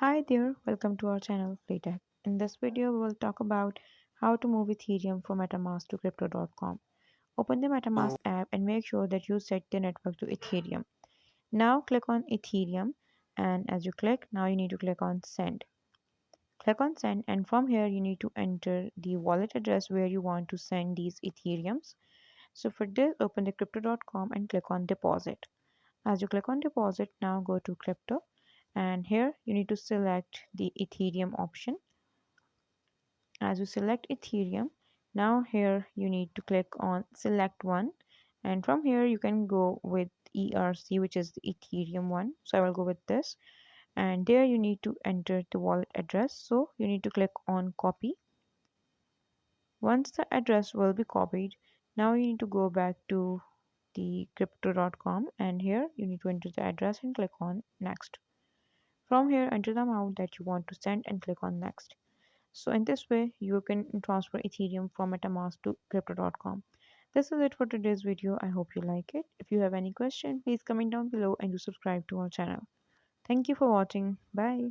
Hi there, welcome to our channel Playtech. In this video, we'll talk about how to move Ethereum from MetaMask to Crypto.com. Open the MetaMask app and make sure that you set the network to Ethereum. Now click on Ethereum, and as you click, now you need to click on Send. Click on Send, and from here you need to enter the wallet address where you want to send these Ethereums. So for this, open the Crypto.com and click on Deposit. As you click on Deposit, now go to Crypto, and here you need to select the Ethereum option. As you select Ethereum, now here you need to click on select one, and from here you can go with ERC, which is the Ethereum one. So I will go with this, and there you need to enter the wallet address, so you need to click on copy. Once the address will be copied, now you need to go back to the crypto.com, and here you need to enter the address and click on next. From here, enter the amount that you want to send and click on next. So in this way, you can transfer Ethereum from MetaMask to Crypto.com. This is it for today's video. I hope you like it. If you have any question, please comment down below and do subscribe to our channel. Thank you for watching. Bye.